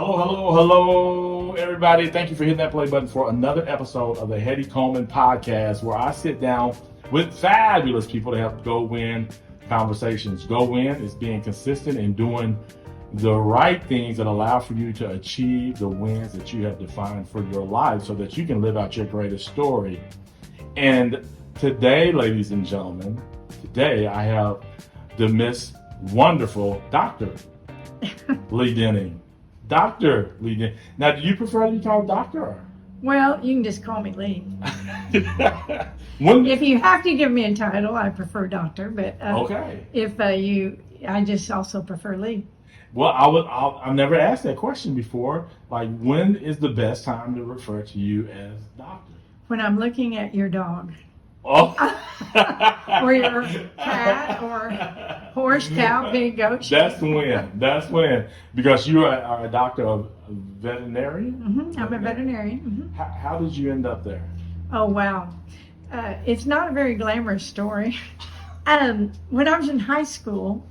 Hello, everybody. Thank you for hitting that play button for another episode of the Hetty Coleman podcast, where I sit down with fabulous people to help go win conversations. Go win is being consistent and doing the right things that allow for you to achieve the wins that you have defined for your life so that you can live out your greatest story. And today, ladies and gentlemen, I have the Miss Wonderful Dr. Lee Denney. Dr. Lee Denney. Now, do you prefer to be called doctor? Or? Well, you can just call me Lee. If you have to give me a title, I prefer doctor. But okay. I just also prefer Lee. Well, I've never asked that question before. Like, when is the best time to refer to you as doctor? When I'm looking at your dog. Oh. Or your cat, or horse, cow, pig, goat, sheep. That's when. Because you are a doctor of veterinarian? Mm-hmm. I'm a veterinarian. Mm-hmm. How did you end up there? Oh, wow. It's not a very glamorous story. When I was in high school,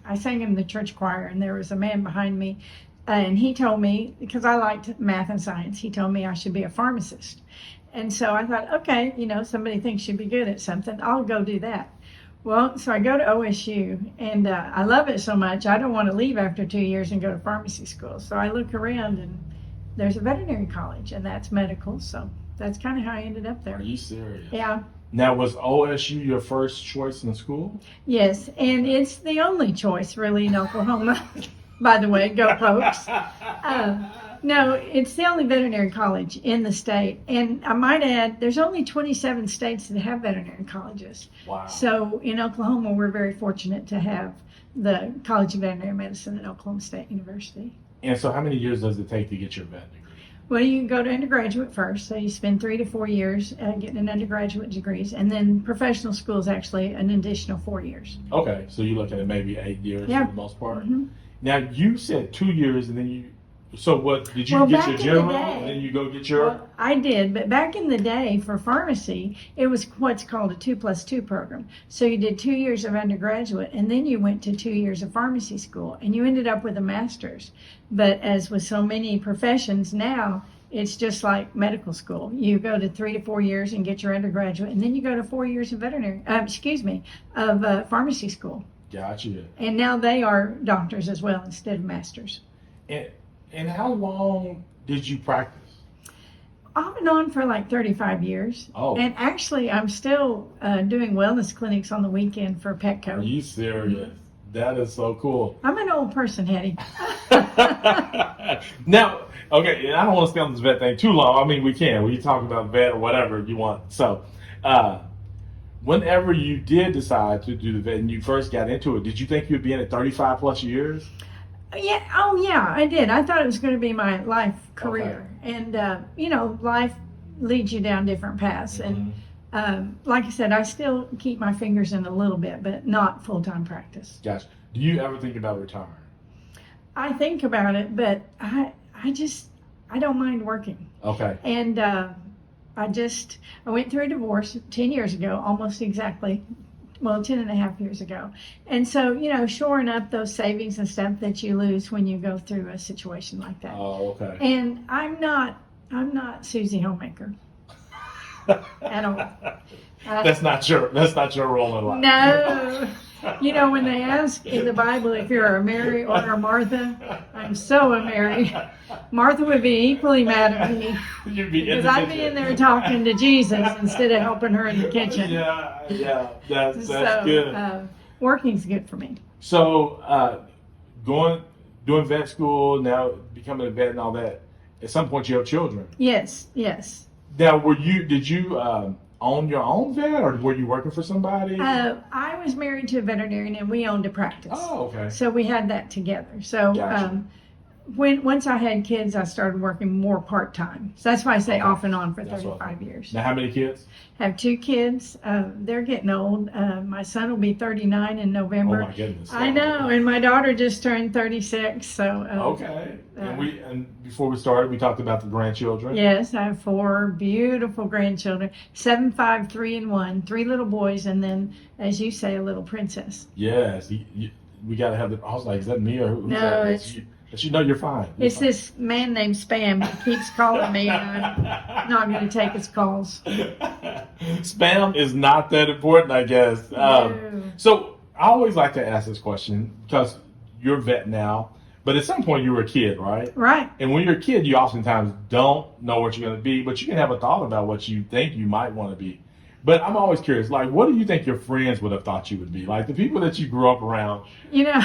I sang in the church choir, and there was a man behind me, and he told me, because I liked math and science, he told me I should be a pharmacist. And so I thought, okay, somebody thinks you'd be good at something, I'll go do that. Well, so I go to OSU, and I love it so much, I don't want to leave after 2 years and go to pharmacy school. So I look around, and there's a veterinary college, and that's medical. So that's kind of how I ended up there. Are you serious? Yeah. Now, was OSU your first choice in school? Yes, and it's the only choice, really, in Oklahoma. By the way, go Pokes. No, it's the only veterinary college in the state. And I might add, there's only 27 states that have veterinary colleges. Wow. So in Oklahoma, we're very fortunate to have the College of Veterinary Medicine at Oklahoma State University. And so how many years does it take to get your vet degree? Well, you go to undergraduate first. So you spend 3 to 4 years getting an undergraduate degrees. And then professional school is actually an additional 4 years. Okay, so you look at it maybe 8 years for the most part. Mm-hmm. Now, you said 2 years, and then so what, did you get your general, and then you go get your? Well, I did, but back in the day for pharmacy, it was what's called a 2+2 program. So you did 2 years of undergraduate, and then you went to 2 years of pharmacy school, and you ended up with a master's. But as with so many professions now, it's just like medical school. You go to 3 to 4 years and get your undergraduate, and then you go to 4 years of pharmacy school. Gotcha. And now they are doctors as well instead of masters. And how long did you practice? Off and on for like 35 years. Oh. And actually, I'm still doing wellness clinics on the weekend for Petco. Are you serious? That is so cool. I'm an old person, Hetty. Now, okay, and I don't want to stay on this vet thing too long. I mean, we can. We can talk about vet or whatever you want. So, whenever you did decide to do the vet and you first got into it, did you think you'd be in it 35 plus years? Yeah. Oh, yeah, I did. I thought it was going to be my life career. Okay. And, life leads you down different paths. Mm-hmm. And like I said, I still keep my fingers in a little bit, but not full-time practice. Gotcha. Do you ever think about retiring? I think about it, but I don't mind working. Okay. And I went through a divorce 10 years ago, almost exactly. Well, 10 and a half years ago. And so, shoring up those savings and stuff that you lose when you go through a situation like that. Oh, okay. And I'm not Susie Homemaker at all. That's not your role in life. No. When they ask in the Bible if you're a Mary or a Martha, I'm so a Mary. Martha would be equally mad at me. You'd be because I'd be in there talking to Jesus instead of helping her in the kitchen. Yeah, that's good. Working's good for me. So, doing vet school, now becoming a vet and all that, at some point you have children. Yes. Now, did you own your own vet, or were you working for somebody? I was married to a veterinarian, and we owned a practice. Oh, okay. So we had that together. So gotcha. Once I had kids, I started working more part-time. So that's why I say off and on for 35 years. Now, how many kids? I have 2 kids. They're getting old. My son will be 39 in November. Oh, my goodness. I know. And my daughter just turned 36. So okay. And before we started, we talked about the grandchildren. Yes, I have 4 beautiful grandchildren. 7, 5, 3, and 1. 3 little boys, and then, as you say, a little princess. Yes. We got to have I was like, is that me or who's no, that? But you know you're fine. It's this man named Spam. He keeps calling me, and I'm not going to take his calls. Spam is not that important, I guess. No. So I always like to ask this question because you're a vet now, but at some point you were a kid, right? Right. And when you're a kid, you oftentimes don't know what you're going to be, but you can have a thought about what you think you might want to be. But I'm always curious, like, what do you think your friends would have thought you would be? Like the people that you grew up around. You know,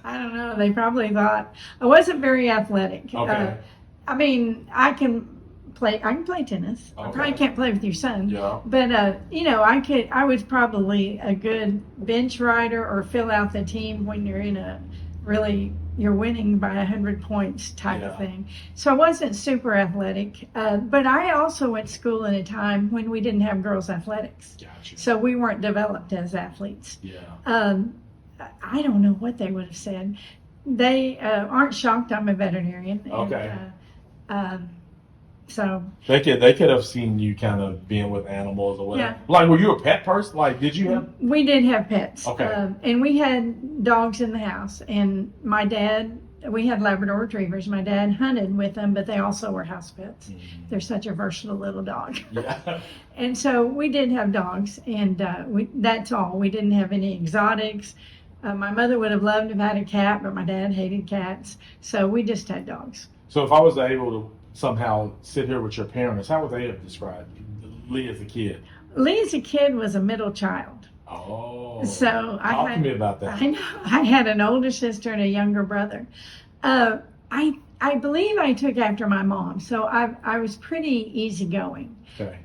I don't know. They probably thought I wasn't very athletic. Okay. I mean, I can play tennis. I probably can't play with your son. Yeah. But you know, I was probably a good bench rider or fill out the team when you're in a you're winning by 100 points type of thing. So I wasn't super athletic. But I also went to school in a time when we didn't have girls athletics. Gotcha. So we weren't developed as athletes. Yeah. I don't know what they would have said. They aren't shocked I'm a veterinarian. Okay. And, so They could have seen you kind of being with animals or whatever. Yeah. Like, were you a pet person? Like, did you have? we did have pets. Okay. And we had dogs in the house. And my dad, we had Labrador retrievers. My dad hunted with them, but they also were house pets. Mm-hmm. They're such a versatile little dog. Yeah. And so we did have dogs, and that's all. We didn't have any exotics. My mother would have loved to have had a cat, but my dad hated cats. So we just had dogs. So if I was able to somehow sit here with your parents, how would they have described Lee as a kid? Lee as a kid was a middle child. Oh. So Talk to me about that. I know. I had an older sister and a younger brother. I believe I took after my mom, so I was pretty easygoing. Okay.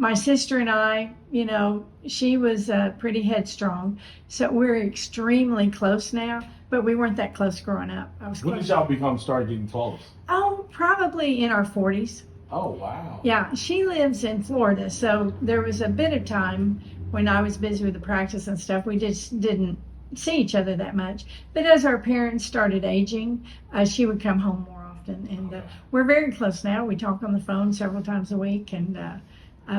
My sister and I, you know, she was pretty headstrong, so we're extremely close now, but we weren't that close growing up. I was When close. did y'all start getting close? Oh, probably in our 40s. Oh, wow. Yeah, she lives in Florida, so there was a bit of time when I was busy with the practice and stuff. We just didn't see each other that much. But as our parents started aging, she would come home more often, and we're very close now. We talk on the phone several times a week, and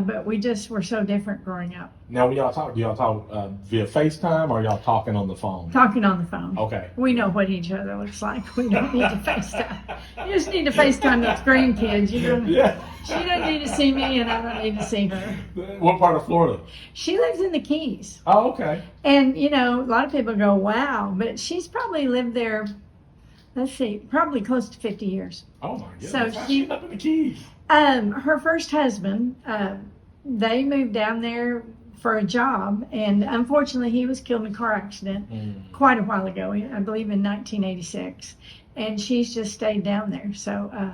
but we just were so different growing up. Now, when y'all talk, do y'all talk via FaceTime or y'all talking on the phone? Talking on the phone. Okay. We know what each other looks like. We don't need to FaceTime. You just need to FaceTime those grandkids. You know. Yeah. She doesn't need to see me, and I don't need to see her. What part of Florida? She lives in the Keys. Oh, okay. And, you know, a lot of people go, wow, but she's probably lived there, let's see, probably close to 50 years. Oh, my goodness. So How'd she- end up in the Keys? Her first husband, they moved down there for a job, and unfortunately he was killed in a car accident quite a while ago, I believe in 1986, and she's just stayed down there. So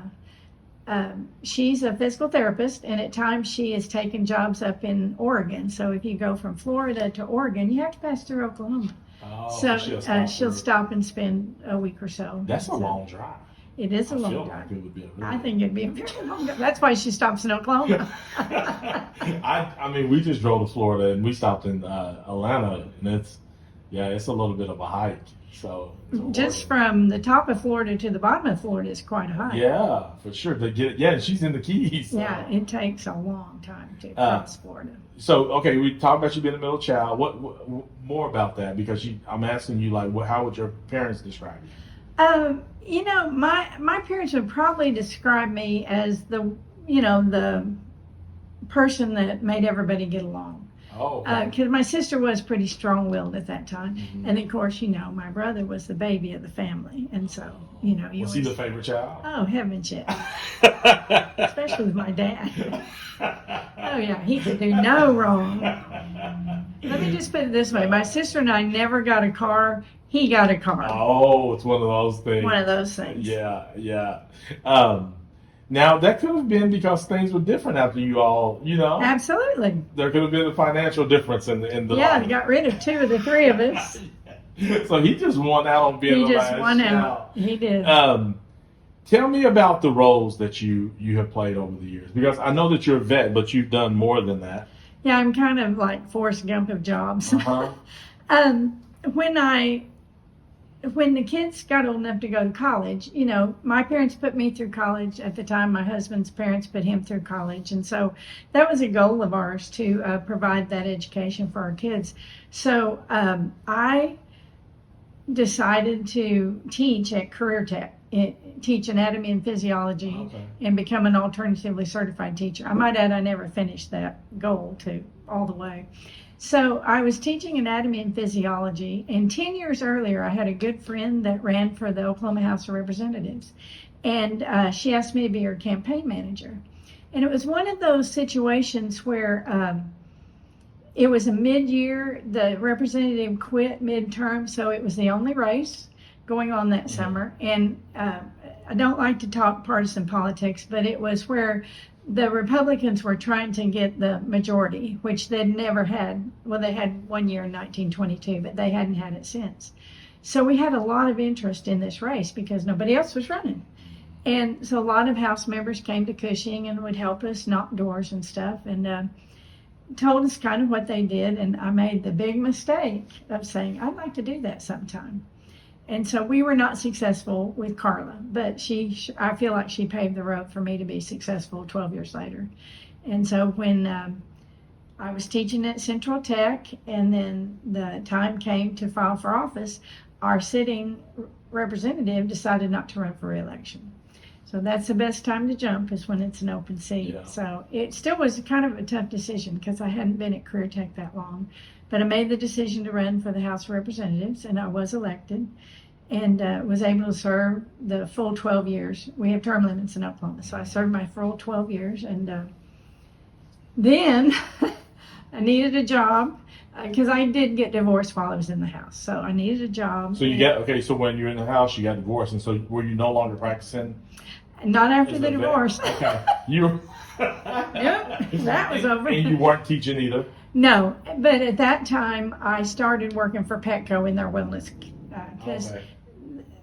she's a physical therapist, and at times she has taken jobs up in Oregon. So if you go from Florida to Oregon, you have to pass through Oklahoma. Oh, So she'll she'll stop and spend a week or so. That's a So long drive. It is a I long feel drive. like it would be a really I think it'd be a very long drive. That's why she stops in Oklahoma. I mean, we just drove to Florida and we stopped in Atlanta, and it's a little bit of a hike. So Just from the top of Florida to the bottom of Florida is quite a hike. yeah, for sure. And she's in the Keys. So. Yeah, it takes a long time to cross Florida. So okay, we talked about you being a middle child. What more about that? Because I'm asking you, like, how would your parents describe you? You know, my parents would probably describe me as the person that made everybody get along. Oh, okay. Because my sister was pretty strong-willed at that time, and of course, you know, my brother was the baby of the family, and so you know, Was he the favorite child? Oh, heavens, yeah. Especially with my dad. Oh yeah, he could do no wrong. Let me just put it this way: my sister and I never got a car. He got a car. Oh, it's one of those things. One of those things. Yeah. Now that could have been because things were different after you all, you know. Absolutely. There could have been a financial difference in the Yeah, life. they got rid of two of the three of us. So he just won out on being He the just last won child. out. He did. Tell me about the roles that you have played over the years, because I know that you're a vet, but you've done more than that. Yeah, I'm kind of like Forrest Gump of jobs. Uh-huh. When the kids got old enough to go to college, you know, my parents put me through college at the time. My husband's parents put him through college. And so that was a goal of ours to provide that education for our kids. So I decided to teach at Career Tech, teach anatomy and physiology, Okay. and become an alternatively certified teacher. I might add, I never finished that goal all the way. So I was teaching anatomy and physiology, and 10 years earlier, I had a good friend that ran for the Oklahoma House of Representatives, and she asked me to be her campaign manager. And it was one of those situations where it was a mid-year, the representative quit midterm, so it was the only race going on that summer. And I don't like to talk partisan politics, but it was where the Republicans were trying to get the majority, which they'd never had. Well, they had 1 year in 1922, but they hadn't had it since. So we had a lot of interest in this race because nobody else was running. And so a lot of House members came to Cushing and would help us knock doors and stuff, and told us kind of what they did. And I made the big mistake of saying, I'd like to do that sometime. And so we were not successful with Carla, but I feel like she paved the road for me to be successful 12 years later. And so when I was teaching at Central Tech, and then the time came to file for office, our sitting representative decided not to run for re-election. So that's the best time to jump, is when it's an open seat. Yeah. So it still was kind of a tough decision because I hadn't been at Career Tech that long. But I made the decision to run for the House of Representatives, and I was elected, and was able to serve the full 12 years. We have term limits in Oklahoma, so I served my full 12 years. And then I needed a job because I did get divorced while I was in the House. So I needed a job. So so when you're in the House, you got divorced, and so were you no longer practicing? Not after the divorce. Okay. You. Yep, that was over. And you weren't teaching either? No, but at that time I started working for Petco in their wellness, because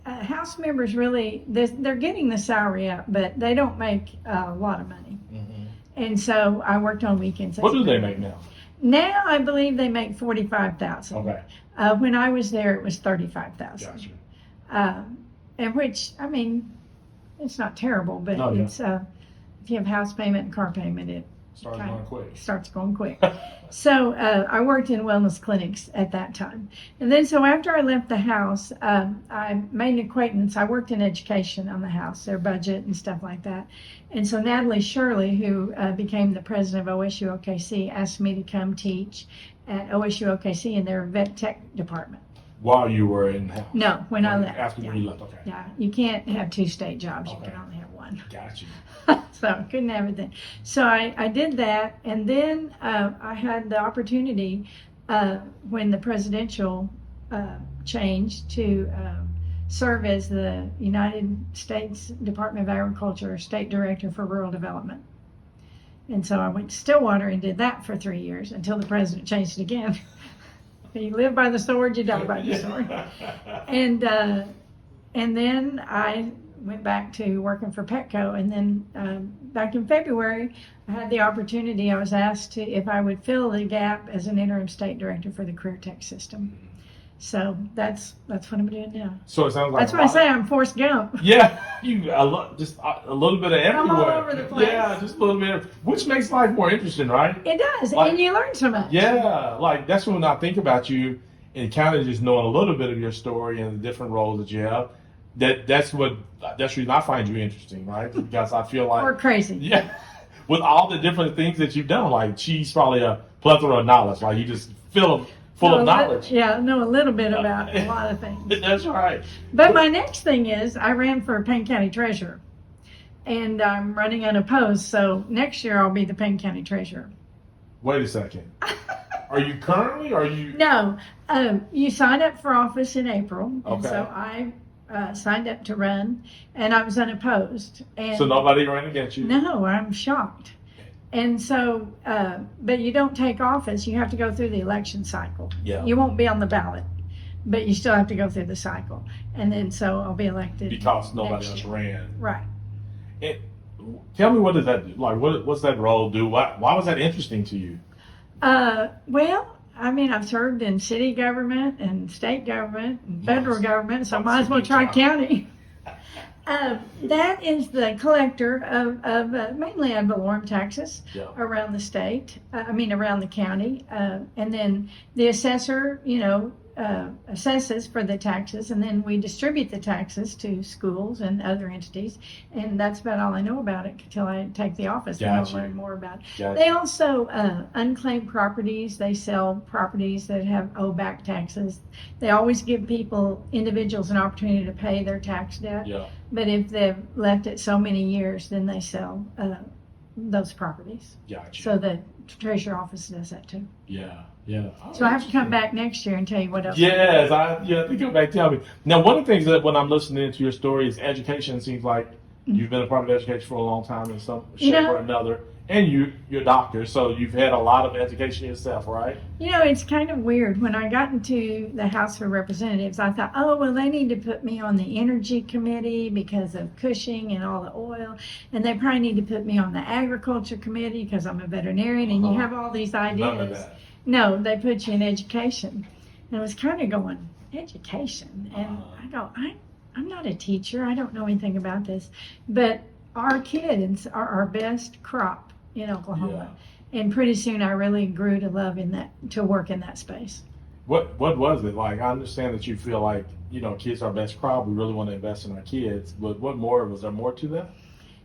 House members really, they're getting the salary up, but they don't make a lot of money. Mm-hmm. And so I worked on weekends. What do they make now? Now I believe they make $45,000. Okay. When I was there, it was $35,000. Gotcha. And which, I mean, it's not terrible, but No, yeah. it's if you have house payment and car payment, it starts going quick. So I worked in wellness clinics at that time. And then so after I left the House, I made an acquaintance. I worked in education on the House, their budget and stuff like that. And so Natalie Shirley, who became the president of OSU OKC, asked me to come teach at OSU OKC in their vet tech department. While you were in the House? No, when I left. After when you left, okay. Yeah, you can't have 2 state jobs. Okay. You can only have 1. Gotcha. So I couldn't have it then. So I did that, and then I had the opportunity when the presidential changed to serve as the United States Department of Agriculture State Director for Rural Development. And so I went to Stillwater and did that for 3 years until the president changed it again. You live by the sword, you die by the sword. And then I went back to working for Petco, and then back in February, I had the opportunity. I was asked if I would fill the gap as an interim state director for the career tech system. So that's what I'm doing now. So it sounds like that's why I say I'm Forrest Gump. Yeah, just a little bit of everywhere. I'm all over the place. Yeah, just a little bit, which makes life more interesting, right? It does, Like, and you learn so much. Yeah, like that's when I think about you and kind of just knowing a little bit of your story and the different roles that you have. That's the reason I find you interesting, right? Because I feel like Or crazy. Yeah, with all the different things that you've done, like she's probably a plethora of knowledge. Like you just full of knowledge. Yeah, I know a little bit about a lot of things. That's right. But my next thing is I ran for Payne County Treasurer, and I'm running unopposed. So next year I'll be the Payne County Treasurer. Wait a second. Are you currently? Or are you? No, you signed up for office in April, and Okay. so I signed up to run, and I was unopposed. And So nobody ran against you? no, I'm shocked. And so, but you don't take office. You have to go through the election cycle. Yeah. You won't be on the ballot, but you still have to go through the cycle. And then so I'll be elected. Because nobody next else year. ran. Right. And tell me, what does that do? Like? What's that role do? Why was that interesting to you? Well, I mean, I've served in city government and state government and federal government, so I might as well try county. That is the collector of mainly ad valorem taxes around the state, around the county. And then the assessor, assesses for the taxes, and then we distribute the taxes to schools and other entities. And that's about all I know about it until I take the office. And I'll learn more about it. They also unclaimed properties. They sell properties that have owe back taxes. They always give people, individuals, an opportunity to pay their tax debt. Yeah. But if they've left it so many years, then they sell those properties. Gotcha. So the treasurer office does that too. Yeah. Yeah. So I have to come back next year and tell you what else. Yes, you have to come back and tell me. Now, one of the things that when I'm listening to your story is education. It seems like you've been a part of education for a long time in some shape or another. And you're a doctor, so you've had a lot of education yourself, right? It's kind of weird. When I got into the House of Representatives, I thought, oh, well, they need to put me on the Energy Committee because of Cushing and all the oil. And they probably need to put me on the Agriculture Committee because I'm a veterinarian. And you have all these ideas. None of that. No, they put you in education. And I was kind of going, education? And I go, I'm not a teacher. I don't know anything about this. But our kids are our best crop in Oklahoma. Yeah. And pretty soon I really grew to work in that space. What was it like? I understand that you feel like, kids are our best crop. We really want to invest in our kids. But was there more to that?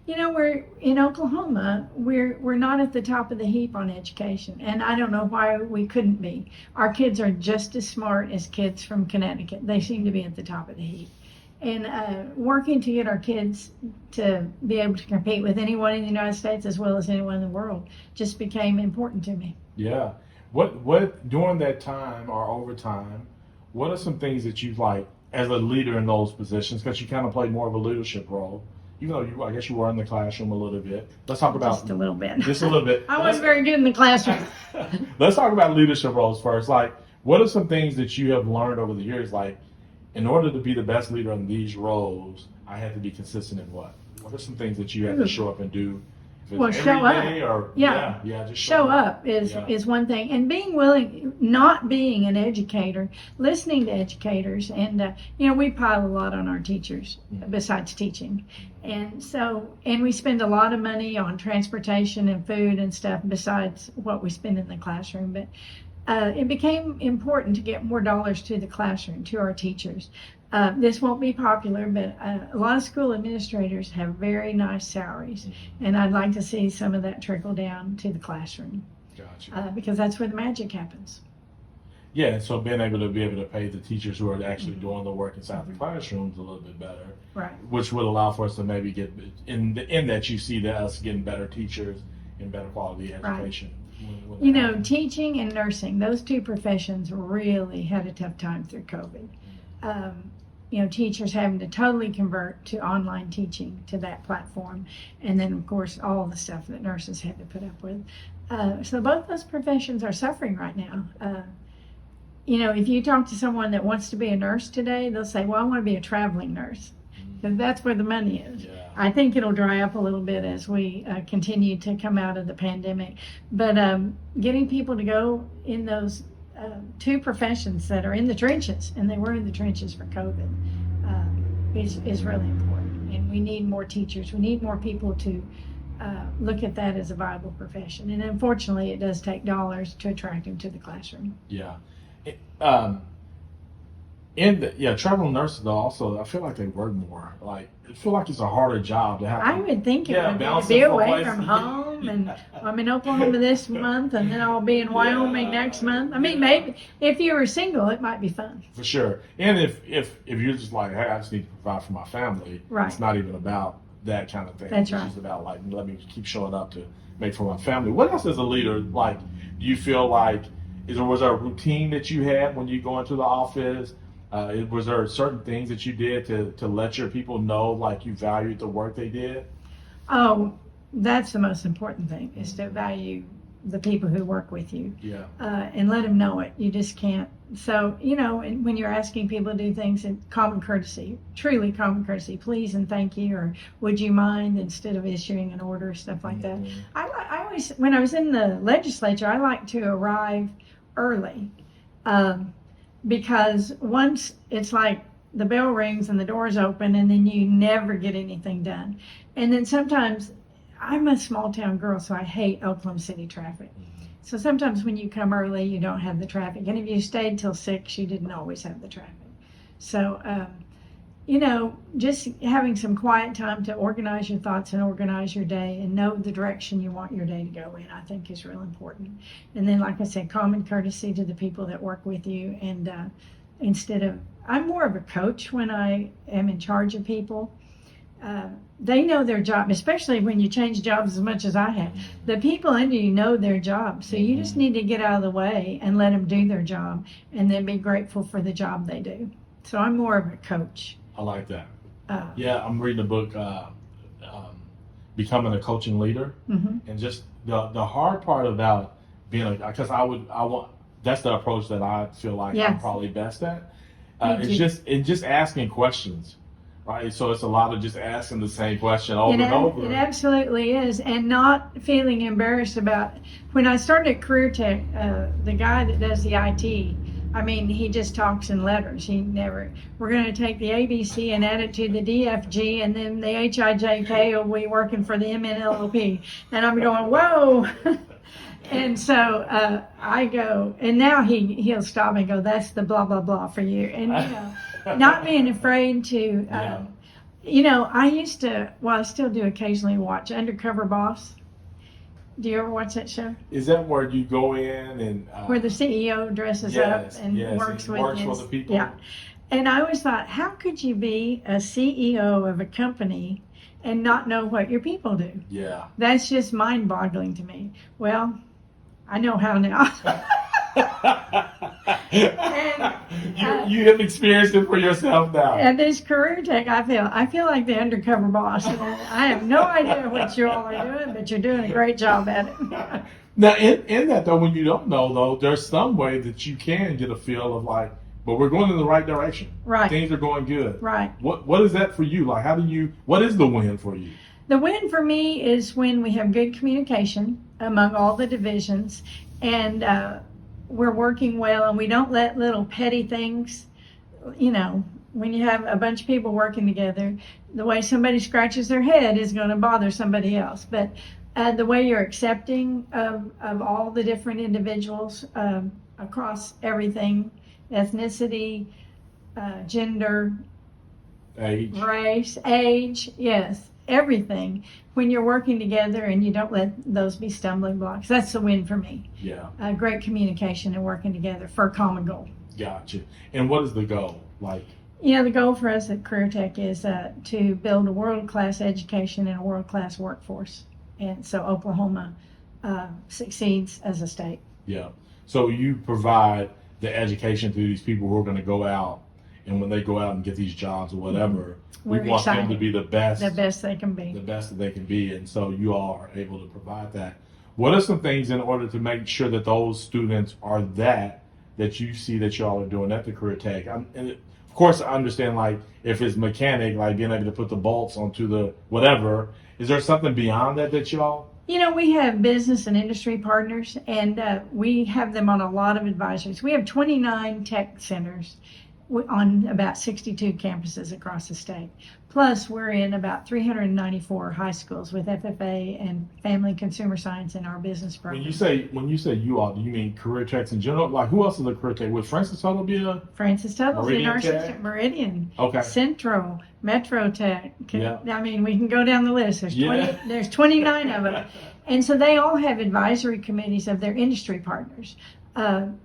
We're in Oklahoma, we're not at the top of the heap on education. And I don't know why we couldn't be. Our kids are just as smart as kids from Connecticut. They seem to be at the top of the heap. And working to get our kids to be able to compete with anyone in the United States as well as anyone in the world just became important to me. Yeah. What during that time or over time, what are some things that you like as a leader in those positions? Because you kind of played more of a leadership role, even though I guess you were in the classroom a little bit. Let's talk about just a little bit. Just a little bit. I wasn't very good in the classroom. Let's talk about leadership roles first. Like, what are some things that you have learned over the years? Like, in order to be the best leader in these roles, I had to be consistent in what? What are some things that you have to show up and do? Well, show up. Just show up is one thing. And being willing, not being an educator, listening to educators. And, we pile a lot on our teachers besides teaching. And we spend a lot of money on transportation and food and stuff besides what we spend in the classroom. But it became important to get more dollars to the classroom, to our teachers. This won't be popular, but a lot of school administrators have very nice salaries, and I'd like to see some of that trickle down to the classroom. Gotcha. Because that's where the magic happens. Yeah, so being able to pay the teachers who are actually doing the work inside the classrooms a little bit better, right? Which would allow for us to maybe get in that you see that us getting better teachers and better quality education. Right. Teaching and nursing, those two professions really had a tough time through COVID. Teachers having to totally convert to online teaching to that platform. And then, of course, all the stuff that nurses had to put up with. So both those professions are suffering right now. If you talk to someone that wants to be a nurse today, they'll say, well, I want to be a traveling nurse. Because that's where the money is. Yeah. I think it'll dry up a little bit as we continue to come out of the pandemic. But getting people to go in those two professions that are in the trenches, and they were in the trenches for COVID, is really important. And we need more teachers. We need more people to look at that as a viable profession. And unfortunately, it does take dollars to attract them to the classroom. Yeah. Traveling nurses though also, I feel like they work more. Like, I feel like it's a harder job to have. I would think it would be away from home, and I'm in Oklahoma this month, and then I'll be in Wyoming next month. I mean, maybe if you were single, it might be fun. For sure. And if you're just like, hey, I just need to provide for my family, right. It's not even about that kind of thing. That's right. It's just about like, let me keep showing up to make for my family. What else as a leader, like, do you feel like, was there a routine that you had when you go into the office? Was there certain things that you did to let your people know, like, you valued the work they did? Oh, that's the most important thing, is to value the people who work with you. Yeah. And let them know it. You just can't. So, when you're asking people to do things in common courtesy, truly common courtesy, please and thank you, or would you mind, instead of issuing an order, stuff like that. I always, when I was in the legislature, I like to arrive early. Because once it's like the bell rings and the doors open, and then you never get anything done. And then sometimes, I'm a small town girl, so I hate Oklahoma City traffic. So sometimes when you come early, you don't have the traffic. And if you stayed till 6, you didn't always have the traffic. So, just having some quiet time to organize your thoughts and organize your day and know the direction you want your day to go in, I think is real important. And then, like I said, common courtesy to the people that work with you. And I'm more of a coach when I am in charge of people. They know their job, especially when you change jobs as much as I have. The people under you know their job. So you just need to get out of the way and let them do their job and then be grateful for the job they do. So I'm more of a coach. I like that. I'm reading a book, Becoming a Coaching Leader. Mm-hmm. And just the hard part about being because that's the approach that I feel like I'm probably best at. It's just asking questions. Right, so it's a lot of just asking the same question over and over. It absolutely is, and not feeling embarrassed about. When I started at Career Tech, the guy that does the IT, I mean, he just talks in letters. We're going to take the ABC and add it to the DFG, and then the HIJK will be working for the MNLOP. And I'm going, whoa. And so I go, and now he'll stop and go, that's the blah, blah, blah for you. And, not being afraid to, I used to, I still do occasionally watch Undercover Boss. Do you ever watch that show? Is that where you go in and... where the CEO dresses up and works for the people? Yeah. And I always thought, how could you be a CEO of a company and not know what your people do? Yeah. That's just mind-boggling to me. Well, I know how now. And, you have experienced it for yourself now. At this Career Tech, I feel like the undercover boss. I have no idea what you all are doing, but you're doing a great job at it. Now, in that though, when you don't know though, there's some way that you can get a feel of like, but we're going in the right direction. Right. Things are going good. Right. What is that for you? Like, what is the win for you? The win for me is when we have good communication among all the divisions, and we're working well, and we don't let little petty things, when you have a bunch of people working together, the way somebody scratches their head is going to bother somebody else. But the way you're accepting of all the different individuals across everything, ethnicity, gender, race, age, yes, everything. When you're working together and you don't let those be stumbling blocks, that's the win for me. Yeah. Great communication and working together for a common goal. Gotcha. And what is the goal? Like? The goal for us at Career Tech is to build a world-class education and a world-class workforce. And so Oklahoma succeeds as a state. Yeah. So you provide the education to these people who are going to go out, and when they go out and get these jobs or whatever, we want them to be the best they can be. The best that they can be. And so you all are able to provide that. What are some things in order to make sure that those students are that you see that y'all are doing at the Career Tech? And of course, I understand, like, if it's mechanic, like being able to put the bolts onto the whatever, is there something beyond that y'all? We have business and industry partners, and we have them on a lot of advisories. We have 29 tech centers on about 62 campuses across the state. Plus, we're in about 394 high schools with FFA and family consumer science in our business program. When you say you all, do you mean Career Techs in general? Like, who else is a Career Tech? Would Francis Tuttle be a? Francis Tuttle's in our Tech? system. Meridian. Okay. Central, Metro Tech. Yeah. I mean, we can go down the list. There's 29 of them. And so they all have advisory committees of their industry partners.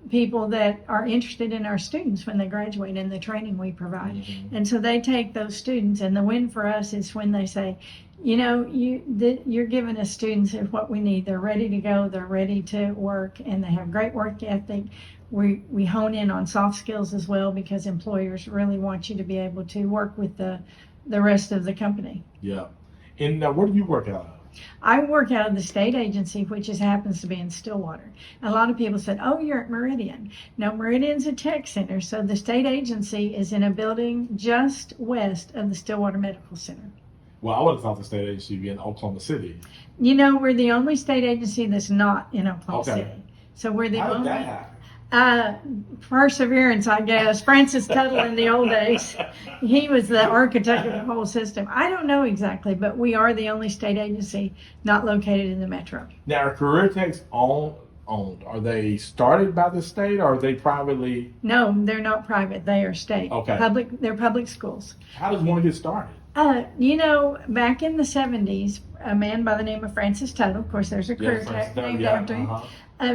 People that are interested in our students when they graduate and the training we provide. Mm-hmm. And so they take those students, and the win for us is when they say, you're giving us students what we need. They're ready to go, they're ready to work, and they have great work ethic. We hone in on soft skills as well, because employers really want you to be able to work with the rest of the company. Yeah. And where do you work out of? I work out of the state agency, which happens to be in Stillwater. A lot of people said, oh, you're at Meridian. No, Meridian's a tech center, so the state agency is in a building just west of the Stillwater Medical Center. Well, I would have thought the state agency would be in Oklahoma City. We're the only state agency that's not in Oklahoma City. So we're the How only. did that happen? Perseverance, I guess. Francis Tuttle in the old days, he was the architect of the whole system. I don't know exactly, but we are the only state agency not located in the metro. Now, are Career Techs owned? Are they started by the state or are they privately? No, they're not private. They are state. Okay. They're public schools. How does one get started? Back in the 70s, a man by the name of Francis Tuttle, of course, there's a career tech named after him.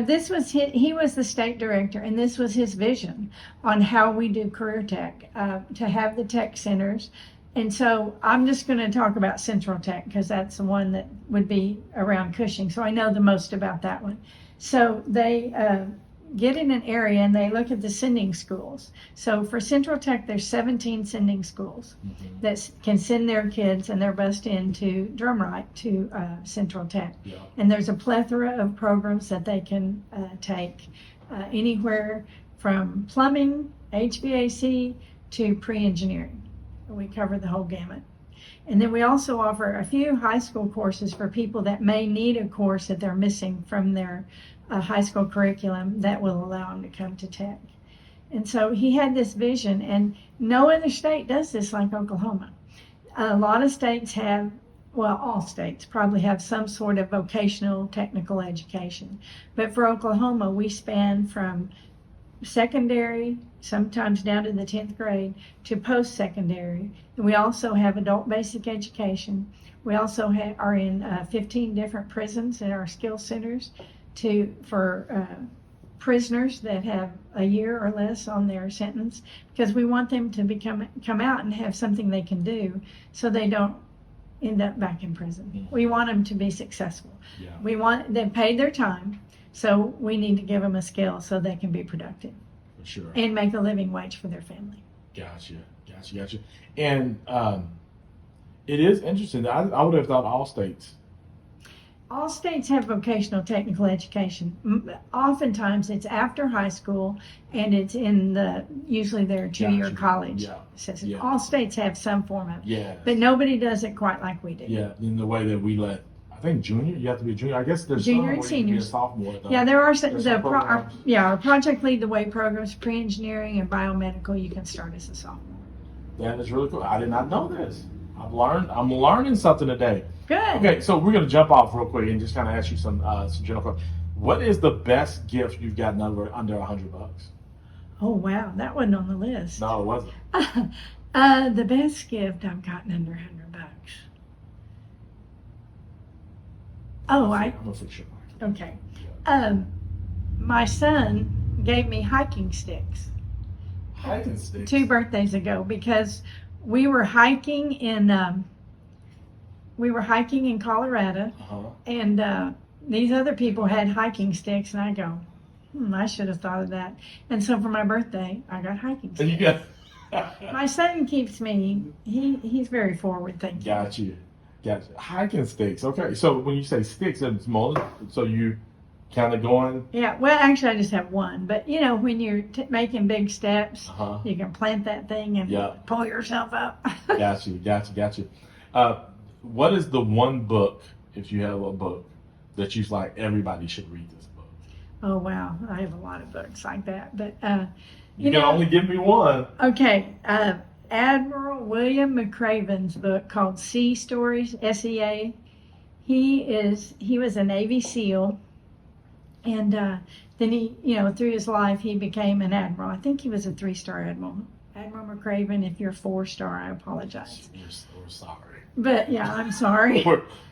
This was he was the state director, and this was his vision on how we do career tech, to have the tech centers. And so I'm just going to talk about Central Tech because that's the one that would be around Cushing. So I know the most about that one. So they get in an area and they look at the sending schools. So for Central Tech, there's 17 sending schools that can send their kids and they're bused into Drumright to Central Tech. Yeah. And there's a plethora of programs that they can take anywhere from plumbing, HVAC to pre-engineering. We cover the whole gamut. And then we also offer a few high school courses for people that may need a course that they're missing from their high school curriculum that will allow them to come to tech. And so he had this vision, and no other state does this like Oklahoma. A lot of states have, well, all states probably have some sort of vocational technical education. But for Oklahoma, we span from secondary, sometimes down to the 10th grade, to post-secondary. And we also have adult basic education. We also are in 15 different prisons in our skill centers for prisoners that have a year or less on their sentence, because we want them to come out and have something they can do so they don't end up back in prison. We want them to be successful. Yeah. They've paid their time, so we need to give them a skill so they can be productive. For sure. And make a living wage for their family. Gotcha. And it is interesting. I would have thought all states have vocational technical education. Oftentimes it's after high school and it's usually their 2-year college. Yeah. All states have some form of it. Yeah. But nobody does it quite like we do. Yeah, in the way that we let, I think you have to be a junior. I guess there's junior and some seniors. You can be a sophomore. Yeah, there are our Project Lead the Way programs, pre-engineering and biomedical, you can start as a sophomore. That is really cool. I did not know this. I'm learning something today. Good. Okay, so we're gonna jump off real quick and just kind of ask you some general questions. What is the best gift you've gotten under $100? Oh wow, that wasn't on the list. No, it wasn't. The best gift I've gotten under $100. Oh, I'm a fiction. Okay. My son gave me hiking sticks. Hiking sticks? 2 birthdays ago, because we were hiking in Colorado, and these other people had hiking sticks, and I go, I should have thought of that. And so for my birthday, I got hiking sticks. And you got my son keeps me. He's very forward thinking. Gotcha. Hiking sticks. Okay, so when you say sticks, it's more. So you kind of going. Yeah. Well, actually, I just have one. But when you're making big steps, you can plant that thing and pull yourself up. Gotcha. What is the one book, if you have a book, that you like everybody should read this book? Oh wow, I have a lot of books like that, but you can only give me one. Okay. Admiral William McRaven's book called Sea Stories, SEA. He was a Navy SEAL, and then he, through his life, he became an admiral. I think he was a 3-star admiral. Admiral McRaven, if you're 4-star, I apologize. We're sorry. But yeah, I'm sorry.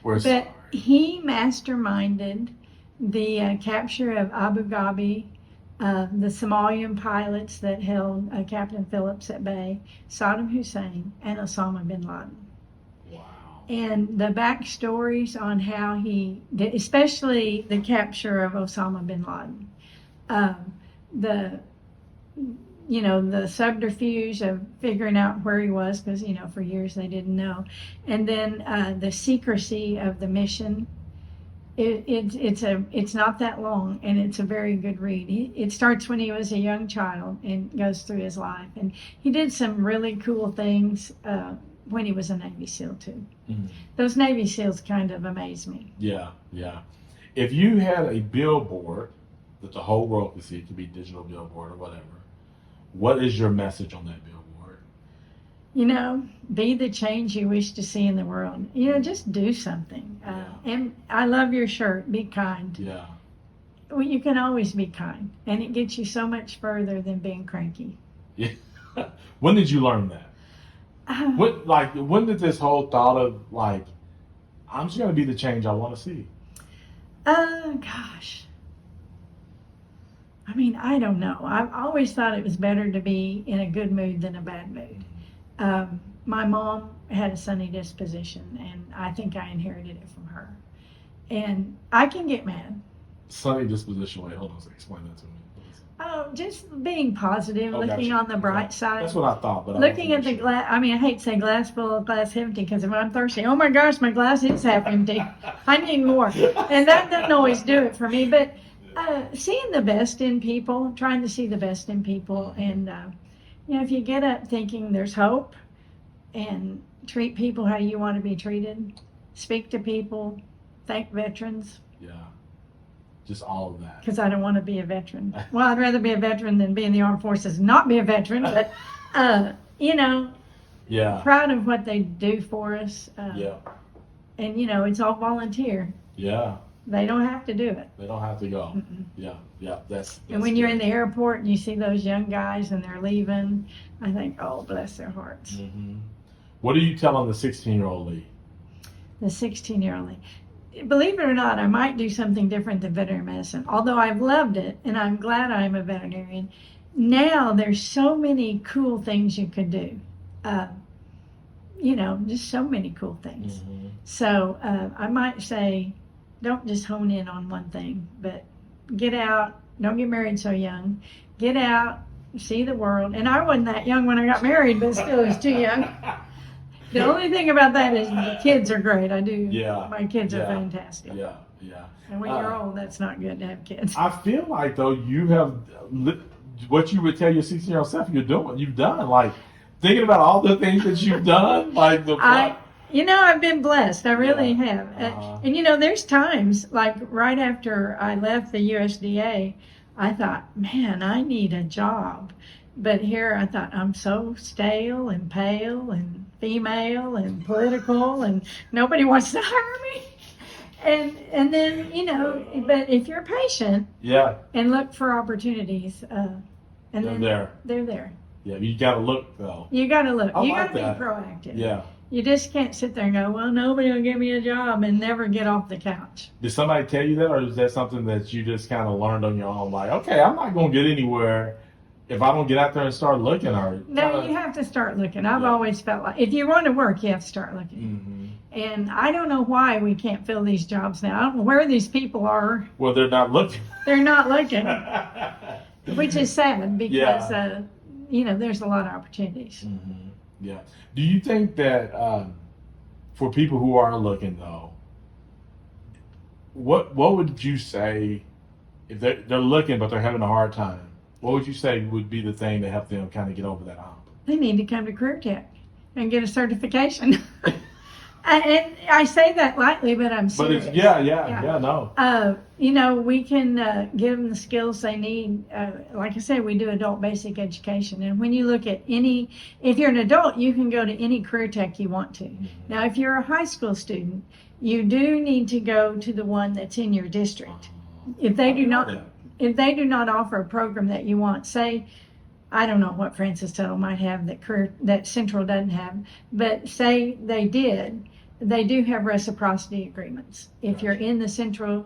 we're sorry. But he masterminded the capture of Abu Dhabi, the Somalian pilots that held Captain Phillips at bay, Saddam Hussein, and Osama bin Laden. Wow. And the backstories on how he did, especially the capture of Osama bin Laden, the subterfuge of figuring out where he was, because for years they didn't know, and then the secrecy of the mission. It's not that long, and it's a very good read. It starts when he was a young child and goes through his life, and he did some really cool things when he was a Navy SEAL too. Mm-hmm. Those Navy SEALs kind of amaze me. Yeah. If you had a billboard that the whole world could see, it could be digital billboard or whatever, what is your message on that billboard? Be the change you wish to see in the world. Just do something. And I love your shirt, Be Kind. Yeah. you can always be kind, and it gets you so much further than being cranky. Yeah. When did you learn that? When did this whole thought of like, I'm just going to be the change I want to see? Gosh. I mean, I don't know. I've always thought it was better to be in a good mood than a bad mood. My mom had a sunny disposition, and I think I inherited it from her. And I can get mad. Sunny disposition. Wait, hold on a second. Explain that to me, please. Oh, just being positive, Oh, looking gotcha. on the bright side. That's what I thought. But Looking at the glass, I mean, I hate to say glass full, glass empty, because if I'm thirsty, oh my gosh, my glass is half empty. I need more. And that doesn't always do it for me. But seeing the best in people, trying to see the best in people. And, if you get up thinking there's hope and treat people how you want to be treated, speak to people, thank veterans. Yeah. Just all of that. Because I don't want to be a veteran. Well, I'd rather be a veteran than be in the armed forces and not be a veteran. But, Yeah. proud of what they do for us. Yeah. And, it's all volunteer. Yeah. They don't have to do it. They don't have to go. Mm-mm. Yeah. Yeah. That's And when you're good. in the airport and you see those young guys and they're leaving, I think, oh, bless their hearts. Mm-hmm. What are you telling the 16-year-old Lee? The 16-year-old. Believe it or not, I might do something different than veterinary medicine. Although I've loved it and I'm glad I'm a veterinarian. Now there's so many cool things you could do. Just so many cool things. Mm-hmm. So I might say, don't just hone in on one thing, but get out. Don't get married so young. Get out, see the world. And I wasn't that young when I got married, but still was too young. The only thing about that is the kids are great. I do. Yeah. My kids are Yeah. fantastic. Yeah. Yeah. And when you're old, that's not good to have kids. I feel like though you have what you would tell your 16-year-old self you've done, like thinking about all the things that you've done, like the. I've been blessed. I really have. Uh-huh. And there's times like right after I left the USDA, I thought, man, I need a job. But here I thought, I'm so stale and pale and female and political and nobody wants to hire me. And then, but if you're patient Yeah. and look for opportunities, and They're there. They're there. Yeah. You got to look though. You got to look. I You like got to be that. proactive. Yeah. You just can't sit there and go, well, nobody will give me a job and never get off the couch. Did somebody tell you that, or is that something that you just kind of learned on your own? Like, okay, I'm not going to get anywhere if I don't get out there and start looking. Or No, you have to start looking. I've Yeah. always felt like if you want to work, you have to start looking. Mm-hmm. And I don't know why we can't fill these jobs now. I don't know where these people are. Well, they're not looking. They're not looking, which is sad because, Yeah. there's a lot of opportunities. Mm-hmm. Yeah. Do you think that for people who are looking though, what would you say if they're looking but they're having a hard time? What would you say would be the thing to help them kind of get over that hump? They need to come to Career Tech and get a certification. And I say that lightly, but I'm But serious. it's no. We can give them the skills they need. Like I said, we do adult basic education. And when you look at if you're an adult, you can go to any career tech you want to. Mm-hmm. Now, if you're a high school student, you do need to go to the one that's in your district. If they do not offer a program that you want, say, I don't know what Francis Tuttle might have that Central doesn't have, but say they did, they do have reciprocity agreements. If you're in the Central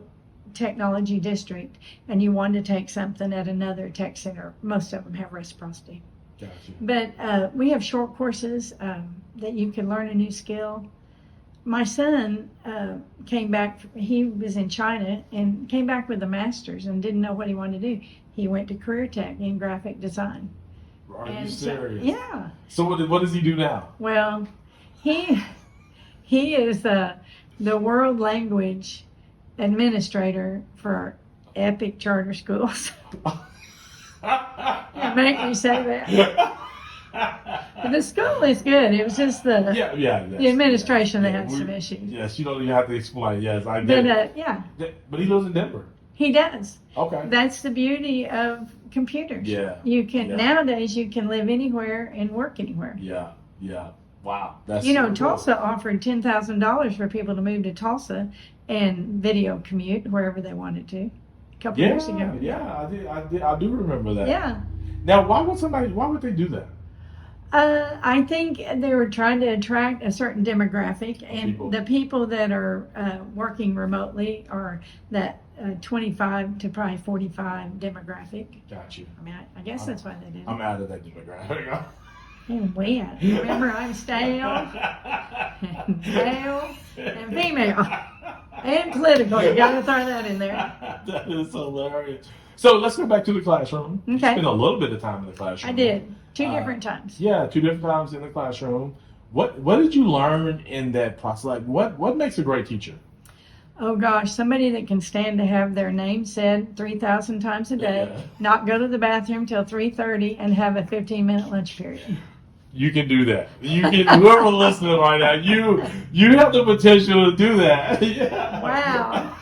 Technology District and you want to take something at another tech center, most of them have reciprocity. Gotcha. But we have short courses that you can learn a new skill. My son came back, he was in China and came back with a master's and didn't know what he wanted to do. He went to Career Tech in graphic design. Are you serious? Yeah. So what does he do now? Well, he is the world language administrator for Epic Charter Schools. Yeah, make me say that. The school is good. It was just the administration that had some issues. Yes, you don't even have to explain. Yes, I get it. Yeah, But he lives in Denver. he does. Okay. That's the beauty of computers. Yeah. You can Yeah. nowadays you can live anywhere and work anywhere. Yeah. Wow. That's Tulsa offered $10,000 for people to move to Tulsa and video commute wherever they wanted to. a couple years ago. I do remember that. Yeah. Now, why would they do that? I think they were trying to attract a certain demographic, and the people that are working remotely are that 25 to probably 45 demographic. Got you. I mean, I guess that's why they did it. I'm out of that demographic. And we out. Remember, I'm stale, and male, and female, and political. You got to throw that in there. That is hilarious. So let's go back to the classroom. Okay. You spent a little bit of time in the classroom. I did. Two different times. Yeah, 2 different times in the classroom. What did you learn in that process? Like, what makes a great teacher? Oh gosh, somebody that can stand to have their name said 3,000 times a day, not go to the bathroom till 3:30, and have a 15-minute lunch period. You can do that. You can. Whoever listening right now, you have the potential to do that. Yeah. Wow.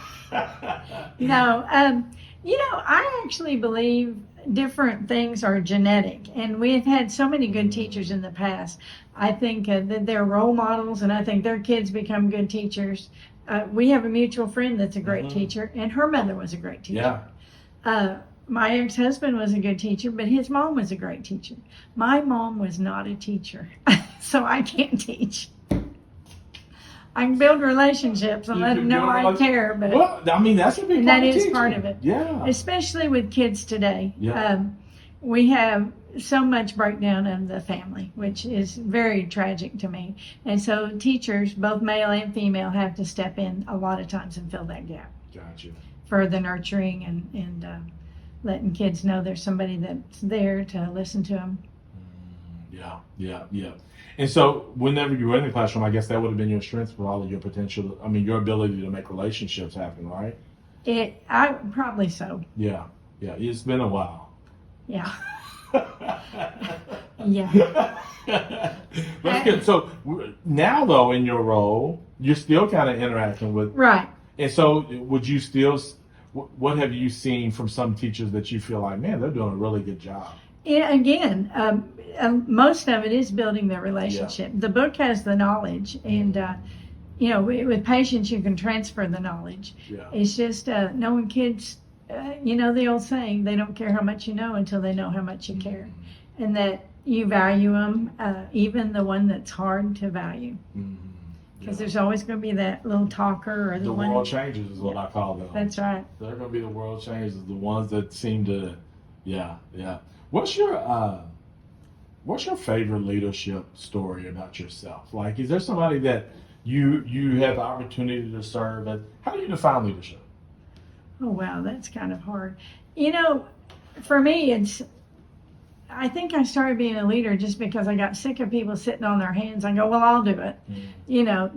No, I actually believe different things are genetic, and we've had so many good teachers in the past. I think that they're role models, and I think their kids become good teachers. We have a mutual friend that's a great teacher, and her mother was a great teacher. Yeah. My ex-husband was a good teacher, but his mom was a great teacher. My mom was not a teacher, so I can't teach. I can build relationships and let them know I care, but I mean, that's a big part that of is teaching. part of it. Yeah. Especially with kids today. Yeah. We have so much breakdown of the family, which is very tragic to me. And so teachers, both male and female, have to step in a lot of times and fill that gap. Gotcha. For the nurturing and letting kids know there's somebody that's there to listen to them. Yeah. And so whenever you were in the classroom, I guess that would have been your strength for all of your potential. I mean, your ability to make relationships happen, right? I probably so. Yeah. It's been a while. Yeah. Yeah. That's good. So now, though, in your role, you're still kind of interacting with. Right. And so would you still, what have you seen from some teachers that you feel like, man, they're doing a really good job? Yeah, again, most of it is building the relationship. Yeah. The book has the knowledge, and with patients you can transfer the knowledge. Yeah. It's just knowing kids. The old saying, they don't care how much you know until they know how much you care, and that you value them, even the one that's hard to value. Because there's always going to be that little talker or the one. The world changers is what I call them. That's right. They're going to be the world changers, the ones that seem to, yeah. What's your favorite leadership story about yourself? Like, is there somebody that you have the opportunity to serve? And how do you define leadership? Oh, wow, that's kind of hard. For me, I think I started being a leader just because I got sick of people sitting on their hands. I go, well, I'll do it.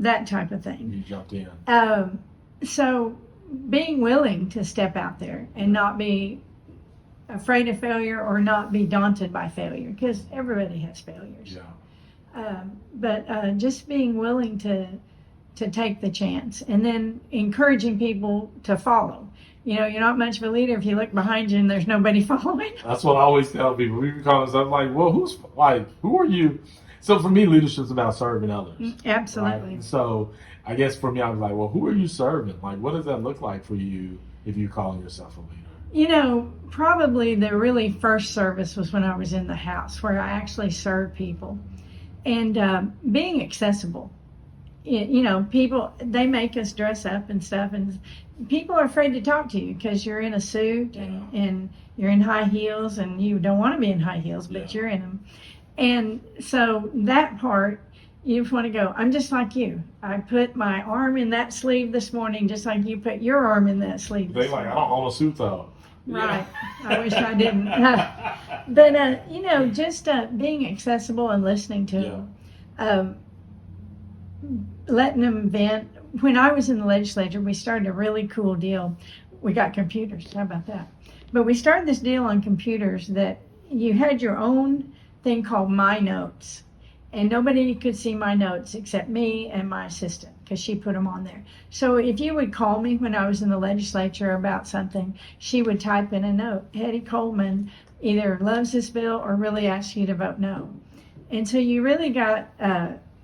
That type of thing. You jumped in. So being willing to step out there and not be afraid of failure or not be daunted by failure, because everybody has failures. Yeah. But just being willing to take the chance, and then encouraging people to follow. You're not much of a leader if you look behind you and there's nobody following. That's what I always tell people. We call us, I'm like, well, who are you? So for me, leadership's about serving others. Absolutely. Right? So I guess for me, I was like, well, who are you serving? Like, what does that look like for you if you're calling yourself a leader? Probably the really first service was when I was in the house, where I actually served people. And being accessible. People, they make us dress up and stuff, and people are afraid to talk to you because you're in a suit and you're in high heels, and you don't want to be in high heels, but you're in them. And so that part, you just want to go, I'm just like you. I put my arm in that sleeve this morning, just like you put your arm in that sleeve. They like, I don't own a suit though. Right. I wish I didn't. But, just being accessible and listening to them. Letting them vent. When I was in the legislature, we started a really cool deal. We got computers. How about that? But we started this deal on computers that you had your own thing called My Notes. And nobody could see my notes except me and my assistant, because she put them on there. So if you would call me when I was in the legislature about something, she would type in a note. Hetty Coleman either loves this bill or really asks you to vote no. And so you really got...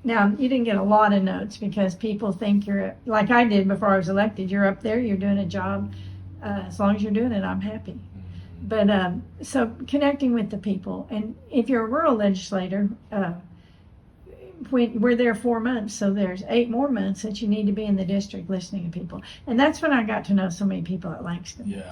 Now, you didn't get a lot of notes because people think you're, like I did before I was elected, you're up there, you're doing a job, As long as you're doing it, I'm happy. But so connecting with the people, and if you're a rural legislator, we're there 4 months, so there's 8 more months that you need to be in the district listening to people, and that's when I got to know so many people at Langston.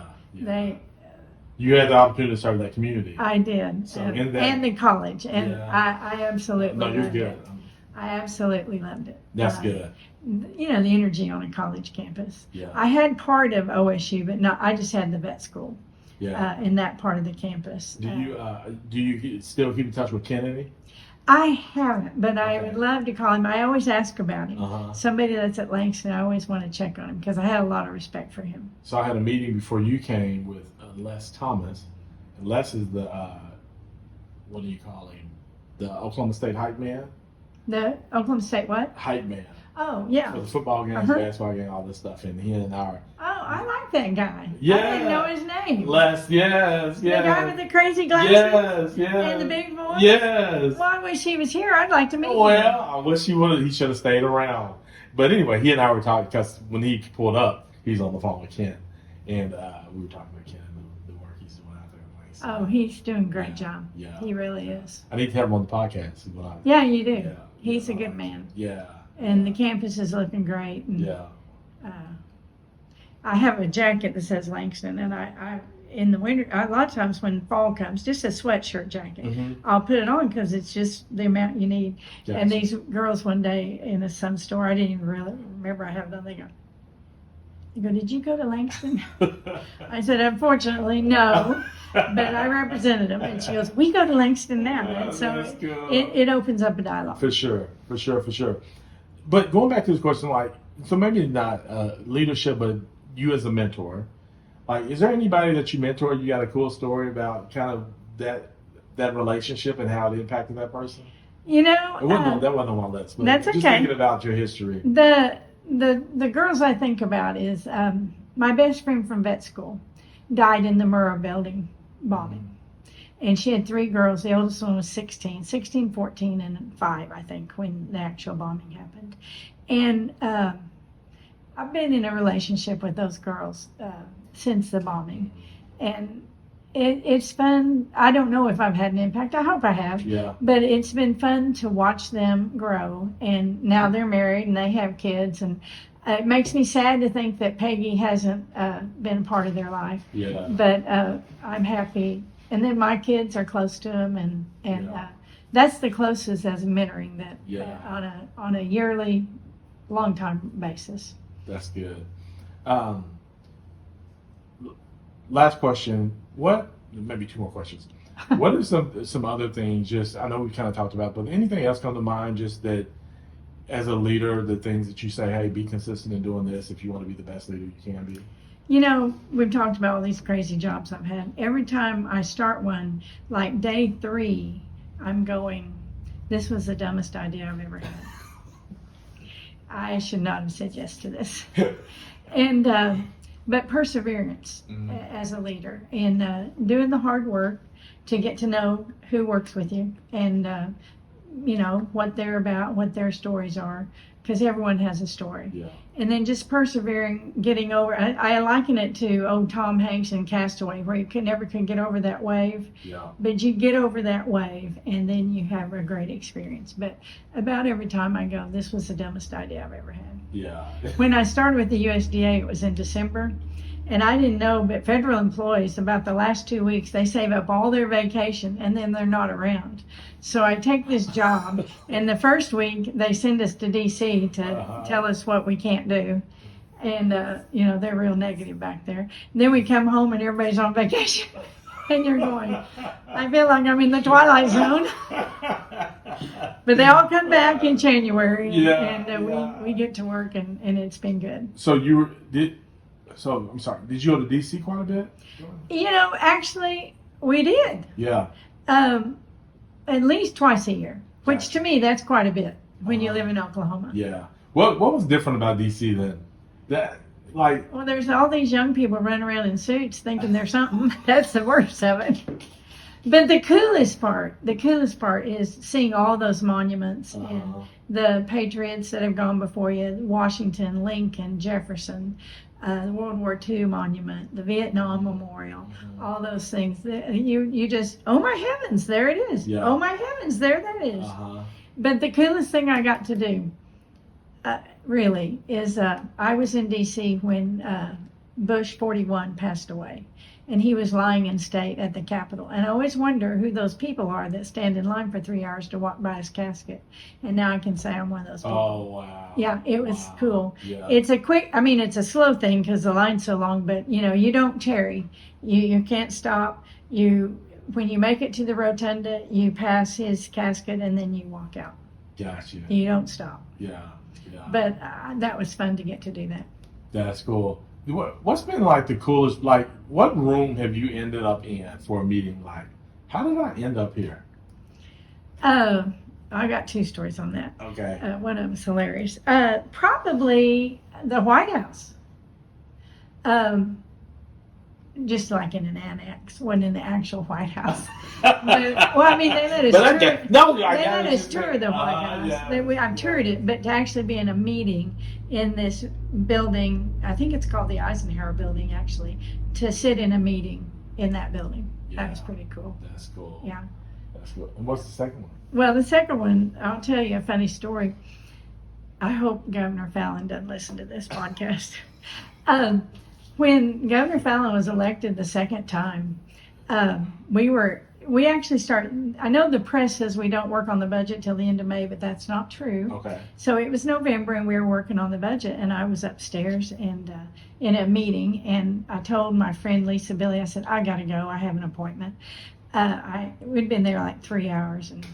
You had the opportunity to serve that community. I did, so and the college, and I absolutely no, you're loved good. it. I absolutely loved it. That's good. You know, the energy on a college campus. Yeah. I had part of OSU, but not. I just had the vet school. Yeah. In that part of the campus. Do you still keep in touch with Kennedy? I haven't, but I would love to call him. I always ask about him. Somebody that's at Langston, I always want to check on him because I had a lot of respect for him. So I had a meeting before you came with Les Thomas. And Les is the, what do you call him? The Oklahoma State hype man? The Oklahoma State what? Hype man. Oh, yeah. For the football games, basketball games, all this stuff. And he and I are. Oh, I like that guy. Yeah. I didn't know his name. Les, yes. The guy with the crazy glasses? Yes. And the big voice? Yes. Well, I wish he was here. I'd like to meet him. Well, I wish he should have stayed around. But anyway, he and I were talking because when he pulled up, he's on the phone with Ken. And we were talking about Ken and the work he's doing out there. Oh, he's doing a great job. Yeah. He really is. I need to have him on the podcast. Yeah, you do. Yeah. He's a good man. Yeah. And the campus is looking great. And, yeah. I have a jacket that says Langston, and I in the winter, a lot of times when fall comes, just a sweatshirt jacket. I'll put it on because it's just the amount you need. Yes. And these girls one day in some store, I didn't even really remember I have it on. They go, did you go to Langston? I said, unfortunately, no. But I represented them, and she goes, we go to Langston now. And so it opens up a dialogue. For sure. But going back to this question, so maybe not leadership, but you as a mentor, is there anybody that you mentor, you got a cool story about kind of that relationship and how it impacted that person? You know, that wasn't on my list. But that's okay. Just thinking about your history. The girls I think about is my best friend from vet school died in the Murrah building bombing. And she had 3 girls. The oldest one was 16, 14, and 5, I think, when the actual bombing happened. And I've been in a relationship with those girls since the bombing. And it's fun. I don't know if I've had an impact. I hope I have. Yeah. But it's been fun to watch them grow. And now they're married and they have kids. And it makes me sad to think that Peggy hasn't been a part of their life. Yeah. But I'm happy. And then my kids are close to them, and that's the closest as mentoring that on a yearly, long time basis. That's good. Last question. Maybe 2 more questions. What are some other things? Just I know we kind of talked about, but anything else come to mind? Just that as a leader, the things that you say, hey, be consistent in doing this if you want to be the best leader you can be. You know, we've talked about all these crazy jobs I've had. Every time I start one, like day 3, I'm going, this was the dumbest idea I've ever had. I should not have said yes to this. And but perseverance as a leader and doing the hard work to get to know who works with you and you know what they're about, what their stories are, because everyone has a story. Yeah. And then just persevering, getting over. I liken it to old Tom Hanks in Castaway, where you never could get over that wave. Yeah. But you get over that wave, and then you have a great experience. But about every time I go, this was the dumbest idea I've ever had. Yeah. When I started with the USDA, it was in December. And I didn't know, but federal employees, about the last 2 weeks, they save up all their vacation, and then they're not around. So I take this job, and the first week, they send us to D.C. to tell us what we can't do. And, you know, they're real negative back there. And then we come home, and everybody's on vacation. And you're going, I feel like I'm in the Twilight Zone. But they all come back in January, and we get to work, and it's been good. So So, I'm sorry, did you go to D.C. quite a bit? You know, actually, we did. Yeah. At least twice a year, which to me, that's quite a bit when you live in Oklahoma. Yeah. What was different about D.C. then? Well, there's all these young people running around in suits thinking they're something. That's the worst of it. But the coolest part is seeing all those monuments and the patriots that have gone before you, Washington, Lincoln, Jefferson, the World War II monument, the Vietnam Memorial, all those things. You just, oh my heavens, there it is. Yeah. Oh my heavens, there that is. But the coolest thing I got to do, really, is I was in D.C. when Bush 41 passed away. And he was lying in state at the Capitol. And I always wonder who those people are that stand in line for 3 hours to walk by his casket. And now I can say I'm one of those people. Oh, wow. Yeah, it was cool. Yeah. It's it's a slow thing because the line's so long, but you don't tarry. You can't stop. When you make it to the rotunda, you pass his casket and then you walk out. Gotcha. You don't stop. Yeah. But that was fun to get to do that. That's cool. What's been like the coolest, like what room have you ended up in for a meeting? Like, how did I end up here? I got 2 stories on that. Okay. One of them's hilarious. Probably the White House. Just like in an annex, wasn't in the actual White House. They let us tour the White House. Yeah. I've toured it, but to actually be in a meeting in this building, I think it's called the Eisenhower Building, actually, to sit in a meeting in that building. Yeah. That was pretty cool. That's cool. Yeah. That's cool. And what's the second one? Well, the second one, I'll tell you a funny story. I hope Governor Fallon doesn't listen to this podcast. When Governor Fallon was elected the second time, we actually started, I know the press says we don't work on the budget till the end of May, but that's not true. Okay. So it was November and we were working on the budget, and I was upstairs and in a meeting, and I told my friend Lisa Billy, I said, I gotta go, I have an appointment. We'd been there like 3 hours and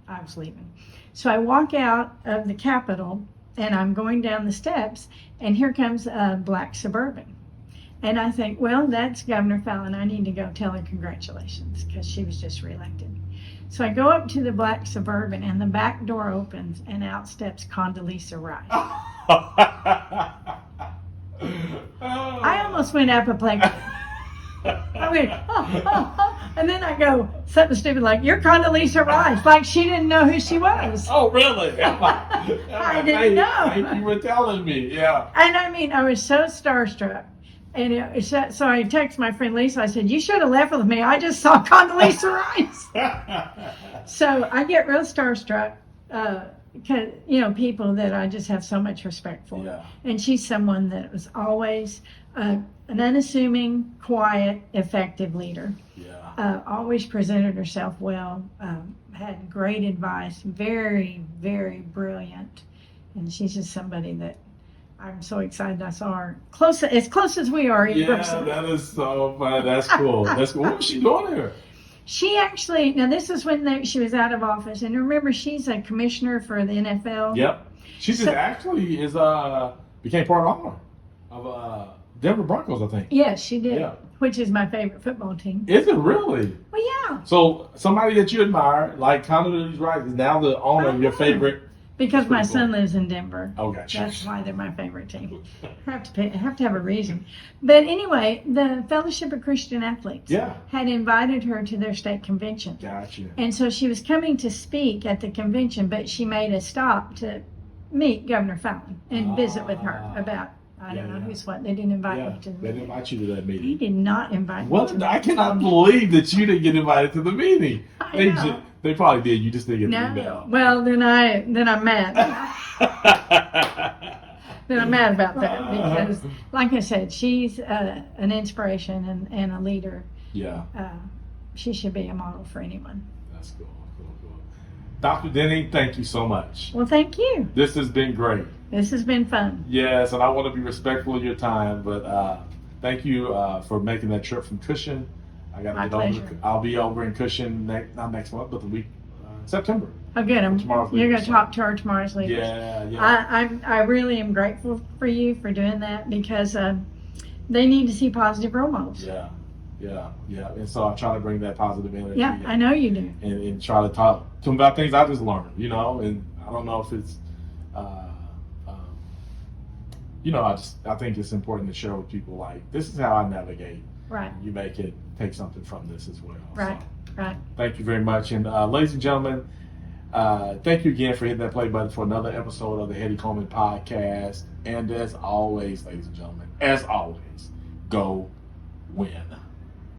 I was leaving. So I walk out of the Capitol and I'm going down the steps, and here comes a black Suburban. And I think, well, that's Governor Fallon. I need to go tell her congratulations because she was just reelected. So I go up to the black Suburban, and the back door opens, and out steps Condoleezza Rice. I almost went apoplectic. I went, and then I go something stupid like, "You're Condoleezza Rice," like she didn't know who she was. Oh, really? I didn't know. You were telling me, yeah. And I was so starstruck. And so I texted my friend Lisa. I said, "You should have left with me. I just saw Condoleezza Rice." So I get real starstruck, because people that I just have so much respect for. Yeah. And she's someone that was always an unassuming, quiet, effective leader. Yeah. Always presented herself well. Had great advice. Very, very brilliant. And she's just somebody that I'm so excited I saw her as close as we are in person. Yeah, that is so funny. That's cool. That's cool. What was she doing here? She actually, now this is when she was out of office, and remember she's a commissioner for the NFL. Yep. She just actually became part owner of Denver Broncos, I think. Yes, she did. Yeah. Which is my favorite football team. Is it really? Well, yeah. So somebody that you admire, like Condoleezza Rice, is now the owner of your favorite. Because my son lives in Denver. Oh, gotcha. That's why they're my favorite team. I have to have a reason. But anyway, the Fellowship of Christian Athletes had invited her to their state convention. Gotcha. And so she was coming to speak at the convention, but she made a stop to meet Governor Fallon and visit with her about, I don't know who's what. They didn't invite me to the meeting. They didn't invite you to that meeting. He did not invite me Well, to I cannot believe that you didn't get invited to the meeting. I know. They probably did. You just didn't get the No. email. Well, then I'm mad. Then I'm mad about that because, like I said, she's an inspiration and a leader. Yeah. She should be a model for anyone. That's cool. Dr. Denney, thank you so much. Well, thank you. This has been great. This has been fun. Yes, and I want to be respectful of your time, but thank you for making that trip from Cushing. I got to get over. I'll be over in Cushing not next month, but the week September. Oh, good. Tomorrow's You're going to leaders, talk to our tomorrow's leaders. Yeah. I really am grateful for you for doing that because they need to see positive role models. Yeah. And so I try to bring that positive energy. Yeah, I know you do. And try to talk to them about things I just learned, and I don't know if it's, I think it's important to share with people, like, this is how I navigate. Right. You may take something from this as well. Right. So, Right. Thank you very much. And ladies and gentlemen, thank you again for hitting that play button for another episode of the Hetty Coleman Podcast. And as always, ladies and gentlemen, as always, go win.